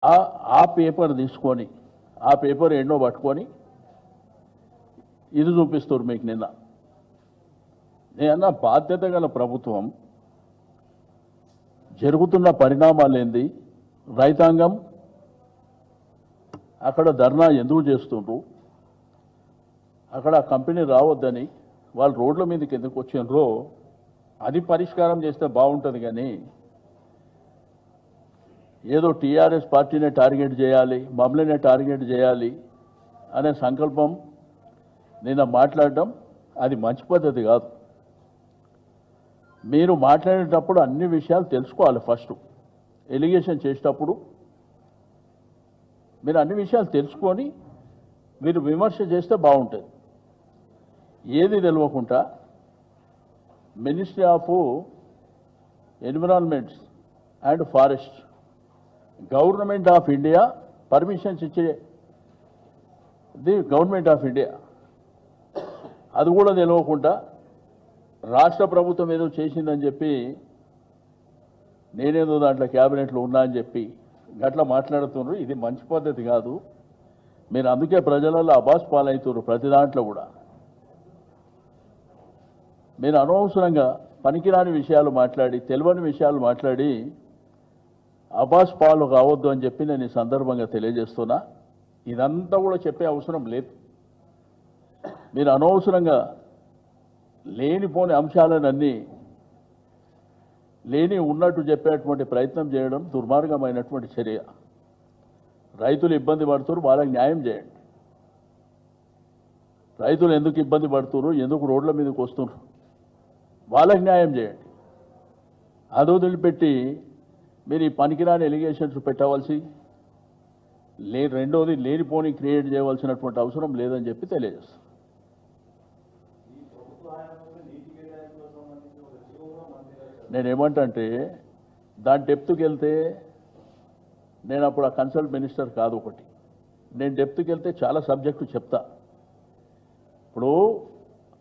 ఆ పేపర్ తీసుకొని ఆ పేపర్ ఎన్నో పట్టుకొని ఇది చూపిస్తారు మీకు నిన్న. నేనన్నా బాధ్యత గల ప్రభుత్వం జరుగుతున్న పరిణామాలు ఏంది, రైతాంగం అక్కడ ధర్నా ఎందుకు చేస్తుండ్రు, అక్కడ కంపెనీ రావద్దని వాళ్ళు రోడ్ల మీదకి ఎందుకు వచ్చిండ్రో అది పరిష్కారం చేస్తే బాగుంటుంది. కానీ ఏదో టీఆర్ఎస్ పార్టీనే టార్గెట్ చేయాలి, మమ్మల్నే టార్గెట్ చేయాలి అనే సంకల్పం నిన్న మాట్లాడడం అది మంచి పద్ధతి కాదు. మీరు మాట్లాడేటప్పుడు అన్ని విషయాలు తెలుసుకోవాలి. ఫస్ట్ ఎలిగేషన్ చేసేటప్పుడు మీరు అన్ని విషయాలు తెలుసుకొని మీరు విమర్శ చేస్తే బాగుంటుంది. ఏది తెలియకుండా ministry of environments and forest government of India permissions ఇచ్చే గవర్నమెంట్ ఆఫ్ ఇండియా, అది కూడా తెలియకుండా రాష్ట్ర ప్రభుత్వం ఏదో చేసిందని చెప్పి నేనేదో దాంట్లో క్యాబినెట్లో ఉన్నా అని చెప్పి గట్లా మాట్లాడుతున్నారు. ఇది మంచి పద్ధతి కాదు. మీరు అందుకే ప్రజలలో అబాస్ పాలవుతున్నారు. ప్రతి దాంట్లో కూడా మీరు అనవసరంగా పనికిరాని విషయాలు మాట్లాడి, తెలియని విషయాలు మాట్లాడి అబాస్ పాలు కావద్దు అని చెప్పి నేను ఈ సందర్భంగా తెలియజేస్తున్నా. ఇదంతా కూడా చెప్పే అవసరం లేదు. మీరు అనవసరంగా లేనిపోని అంశాలనన్నీ లేని ఉన్నట్టు చెప్పేటువంటి ప్రయత్నం చేయడం దుర్మార్గమైనటువంటి చర్య. రైతులు ఇబ్బంది పడుతున్నారు, వాళ్ళకి న్యాయం చేయండి. రైతులు ఎందుకు ఇబ్బంది పడుతున్నారు, ఎందుకు రోడ్ల మీదకి వస్తున్నారు, వాళ్ళకి న్యాయం చేయండి. అది వదిలిపెట్టి మీరు ఈ పనికిరాని ఎలిగేషన్స్ పెట్టవలసి రెండోది లేనిపోని క్రియేట్ చేయవలసినటువంటి అవసరం లేదని చెప్పి తెలియజేస్తాను. నేనేమంటే దాని డెప్త్కి వెళ్తే నేను అప్పుడు ఆ కన్సల్ట్ మినిస్టర్ కాదు. ఒకటి నేను డెప్త్కి వెళ్తే చాలా సబ్జెక్టు చెప్తా. ఇప్పుడు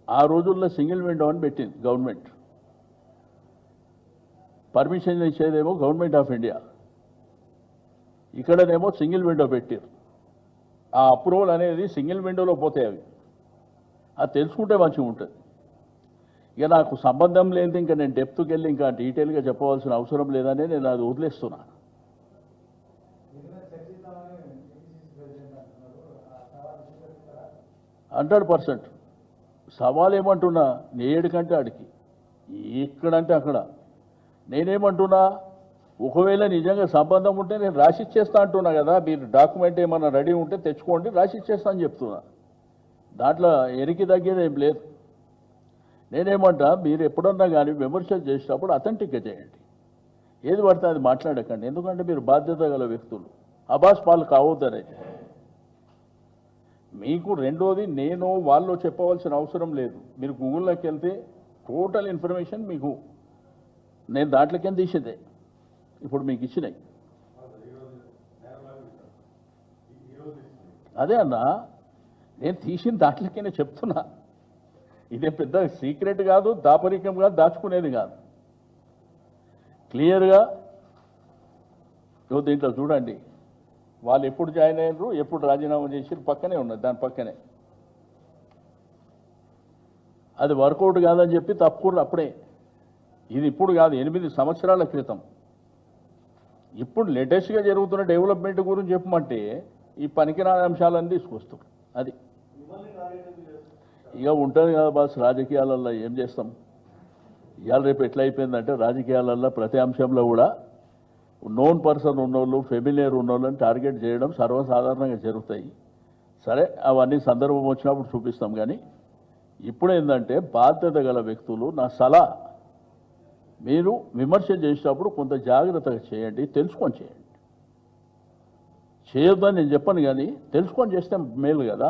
ఆ రోజుల్లో సింగిల్ విండో అని పెట్టింది గవర్నమెంట్. పర్మిషన్ ఇచ్చేదేమో గవర్నమెంట్ ఆఫ్ ఇండియా, ఇక్కడనేమో సింగిల్ విండో పెట్టారు. ఆ అప్రూవల్ అనేది సింగిల్ విండోలో పోతాయి. అవి అది తెలుసుకుంటే మంచిగా ఉంటుంది. ఇక నాకు సంబంధం లేదు, ఇంకా నేను డెప్త్కి వెళ్ళి ఇంకా డీటెయిల్గా చెప్పవలసిన అవసరం లేదని నేను అది వదిలేస్తున్నా. హండ్రెడ్ పర్సెంట్ సవాల్ ఏమంటున్నా, నేడు కంటే ఆడికి ఎక్కడంటే అక్కడ. నేనేమంటున్నా, ఒకవేళ నిజంగా సంబంధం ఉంటే నేను రాసిచ్చేస్తా అంటున్నా కదా. మీరు డాక్యుమెంట్ ఏమన్నా రెడీ ఉంటే తెచ్చుకోండి, రాసిచ్చేస్తా అని చెప్తున్నా. దాంట్లో ఎనికి తగ్గేది ఏం లేదు. నేనేమంటా, మీరు ఎప్పుడన్నా కానీ విమర్శలు చేసేటప్పుడు అథెంటిక్గా చేయండి. ఏది పడితే అది మాట్లాడకండి. ఎందుకంటే మీరు బాధ్యత గల వ్యక్తులు. అబాస్ పాలు కావద్దనే మీకు. రెండోది, నేను వాళ్ళు చెప్పవలసిన అవసరం లేదు. మీరు గూగుల్లోకి వెళ్తే టోటల్ ఇన్ఫర్మేషన్ మీకు నేను దాంట్లోకి తీసేదే ఇప్పుడు మీకు ఇచ్చినాయి. అదే అన్నా, నేను తీసిన దాంట్లోకే చెప్తున్నా. ఇదే పెద్ద సీక్రెట్ కాదు, దాపరికం కాదు, దాచుకునేది కాదు. క్లియర్గా దీంట్లో చూడండి, వాళ్ళు ఎప్పుడు జాయిన్ అయ్యారు, ఎప్పుడు రాజీనామా చేసారు, పక్కనే ఉన్నది. దాని పక్కనే అది వర్కౌట్ కాదని చెప్పి తప్పుకుర్రు అప్పుడే. ఇది ఇప్పుడు కాదు, 8 సంవత్సరాల క్రితం. ఇప్పుడు లేటెస్ట్గా జరుగుతున్న డెవలప్మెంట్ గురించి చెప్పమంటే ఈ పనికిరాని అంశాలన్నీ తీసుకొస్తాం. అది ఇక ఉంటుంది కదా బాస్. రాజకీయాలలో ఏం చేస్తాం, ఇవాళ రేపు ఎట్లా అయిపోయిందంటే రాజకీయాలలో ప్రతి అంశంలో కూడా నోన్ పర్సన్ ఉన్నోళ్ళు, ఫెమిలియర్ ఉన్నోళ్ళని టార్గెట్ చేయడం సర్వసాధారణంగా జరుగుతాయి. సరే, అవన్నీ సందర్భం వచ్చినప్పుడు చూపిస్తాం. కానీ ఇప్పుడు ఏంటంటే బాధ్యత గల వ్యక్తులు, నా సలహా, మీరు విమర్శ చేసేటప్పుడు కొంత జాగ్రత్తగా చేయండి, తెలుసుకొని చేయండి. చేయొద్దని నేను చెప్పను, కానీ తెలుసుకొని చేస్తే మేలు కదా.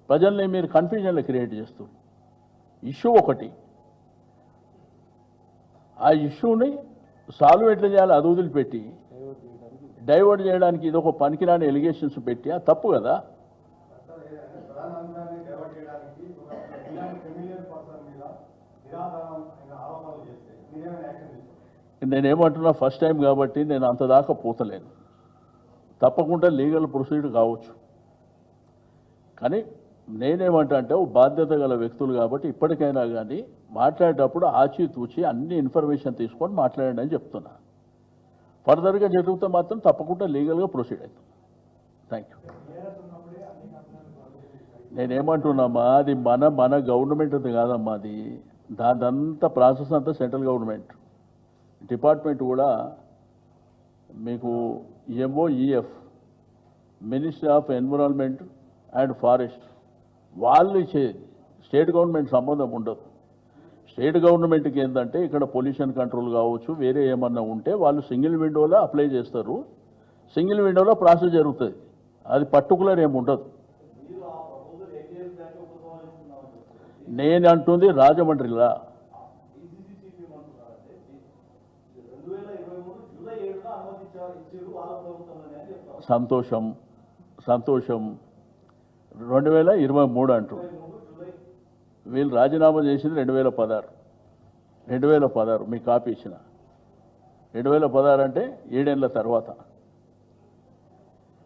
ప్రజల్ని మీరు కన్ఫ్యూజన్లో క్రియేట్ చేస్తూ ఇష్యూ ఒకటి, ఆ ఇష్యూని సాల్వ్ ఎట్లా చేయాలి అది వదిలిపెట్టి డైవర్ట్ చేయడానికి ఇది ఒక పనికిరాని ఎలిగేషన్స్ పెట్టి అది తప్పు కదా. నేనేమంటున్నా, ఫస్ట్ టైం కాబట్టి నేను అంత దాకా పోతలేను. తప్పకుండా లీగల్ ప్రొసీడ్ కావచ్చు. కానీ నేనేమంటా అంటే బాధ్యత గల వ్యక్తులు కాబట్టి ఇప్పటికైనా కానీ మాట్లాడేటప్పుడు ఆచితూచి అన్ని ఇన్ఫర్మేషన్ తీసుకొని మాట్లాడండి అని చెప్తున్నా. ఫర్దర్గా జరిగితే మాత్రం తప్పకుండా లీగల్గా ప్రొసీడ్ అవుతాం. Thank you. నేనేమంటున్నామా, అది మన గవర్నమెంట్ది కాదమ్మా, అది దాదంతా ప్రాసెస్ అంతా సెంట్రల్ గవర్నమెంట్ డిపార్ట్మెంట్ కూడా మీకు MOEF ministry of environment and forest వాళ్ళు ఇచ్చేది, స్టేట్ గవర్నమెంట్ సంబంధం ఉండదు. స్టేట్ గవర్నమెంట్కి ఏంటంటే ఇక్కడ పొల్యూషన్ కంట్రోల్ కావచ్చు, వేరే ఏమన్నా ఉంటే వాళ్ళు సింగిల్ విండోలో అప్లై చేస్తారు, సింగిల్ విండోలో ప్రాసెస్ జరుగుతుంది, అది పర్టికులర్ ఏమి ఉండదు. నేను అంటుంది రాజమండ్రిలా సంతోషం 2023 అంటూ వీళ్ళు రాజీనామా చేసింది 2016 మీ కాపీ ఇచ్చిన 2016 అంటే 7 ఏళ్ల తర్వాత.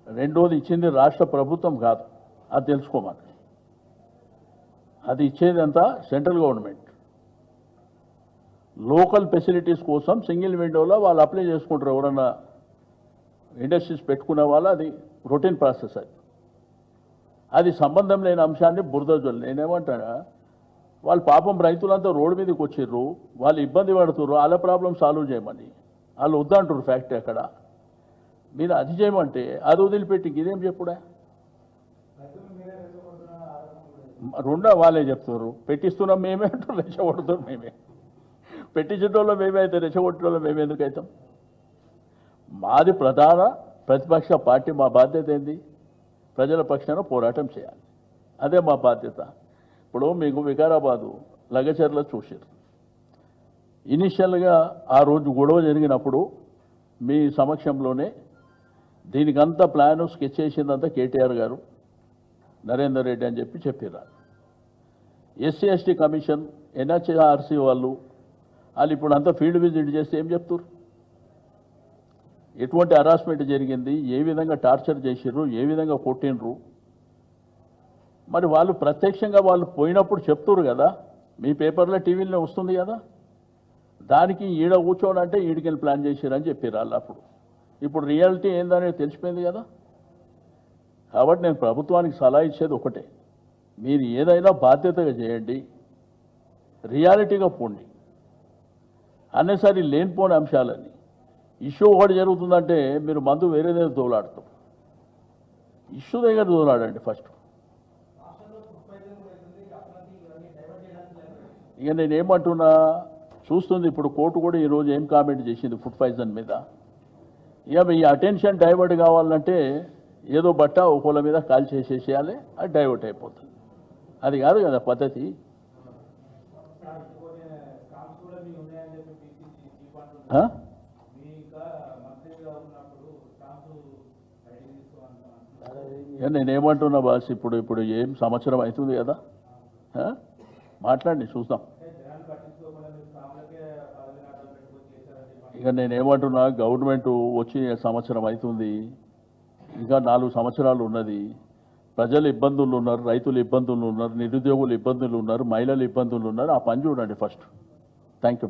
రెండోది ఇచ్చింది రాష్ట్ర ప్రభుత్వం కాదు, అది తెలుసుకోమని. అది ఇచ్చేది అంతా సెంట్రల్ గవర్నమెంట్. లోకల్ ఫెసిలిటీస్ కోసం సింగిల్ విండోలో వాళ్ళు అప్లై చేసుకుంటారు. ఎవరన్నా ఇండస్ట్రీస్ పెట్టుకునే వాళ్ళు, అది రొటీన్ ప్రాసెస్. అది సంబంధం లేని అంశాన్ని బురదజల్లు. నేనేమంటానా, వాళ్ళు పాపం రైతులంతా రోడ్డు మీదకి వచ్చిర్రు, వాళ్ళు ఇబ్బంది పడుతుర్రు, వాళ్ళ ప్రాబ్లం సాల్వ్ చేయమని వాళ్ళు వద్దంటారు ఫ్యాక్టరీ. అక్కడ మీరు అది చేయమంటే అది వదిలిపెట్టి ఇదేం చెప్పుడా? రెండో వాళ్ళే చెప్తున్నారు, పెట్టిస్తున్నాం మేమే అంటారు, రెచ్చగొడుతున్నాం మేమే. పెట్టించడంలో మేమే అయితే రెచ్చగొట్టడంలో మేము ఎందుకు అవుతాం? మాది ప్రధాన ప్రతిపక్ష పార్టీ, మా బాధ్యత ఏంది? ప్రజల పక్షాన పోరాటం చేయాలి, అదే మా బాధ్యత. ఇప్పుడు మీకు వికారాబాదు లగచర్ల చూసారు. ఇనిషియల్గా ఆ రోజు గొడవ జరిగినప్పుడు మీ సమక్షంలోనే దీనికంతా ప్లాను స్కెచ్ చేసిందంతా కేటీఆర్ గారు, నరేందర్ రెడ్డి అని చెప్పారు. SC/ST కమిషన్, NHRC వాళ్ళు ఇప్పుడు అంతా ఫీల్డ్ విజిట్ చేస్తే ఏం చెప్తారు? ఎటువంటి హరాస్మెంట్ జరిగింది, ఏ విధంగా టార్చర్ చేసిర్రు, ఏ విధంగా కొట్టినరు, మరి వాళ్ళు ప్రత్యక్షంగా వాళ్ళు పోయినప్పుడు చెప్తారు కదా, మీ పేపర్లో టీవీలో వస్తుంది కదా. దానికి ఈడ కూర్చోడంటే ఈడికెళ్ళి ప్లాన్ చేసిరని చెప్పారు వాళ్ళు అప్పుడు. ఇప్పుడు రియాలిటీ ఏందనేది తెలిసిపోయింది కదా. కాబట్టి నేను ప్రభుత్వానికి సలహా ఇచ్చేది ఒకటే, మీరు ఏదైనా బాధ్యతగా చేయండి, రియాలిటీగా పోండి. అన్నసరి లేనిపోని అంశాలని ఇష్యూ ఒకటి జరుగుతుందంటే మీరు మందు వేరే దగ్గర తోలాడతాం. ఇష్యూ దగ్గర తోలాడండి ఫస్ట్. ఇక నేనేమంటున్నా చూస్తుంది, ఇప్పుడు కోర్టు కూడా ఈరోజు ఏం కామెంట్ చేసింది ఫుడ్ పాయిజన్ మీద. ఇక ఈ అటెన్షన్ డైవర్ట్ కావాలంటే ఏదో బట్ట ఒకళ్ళ మీద కాల్ చేసేసేయాలి, అది డైవర్ట్ అయిపోతుంది. అది కాదు కదా పద్ధతి. నేనేమంటున్నా బాస్, ఇప్పుడు ఏం సంవత్సరం అవుతుంది కదా, మాట్లాడి చూద్దాం. ఇక నేనేమంటున్నా, గవర్నమెంట్ వచ్చి సంవత్సరం అవుతుంది, ఇంకా 4 సంవత్సరాలు ఉన్నది. ప్రజలు ఇబ్బందులు ఉన్నారు, రైతులు ఇబ్బందులు ఉన్నారు, నిరుద్యోగులు ఇబ్బందులు ఉన్నారు, మహిళలు ఇబ్బందులు ఉన్నారు. ఆ పని చూడండి ఫస్ట్. Thank you.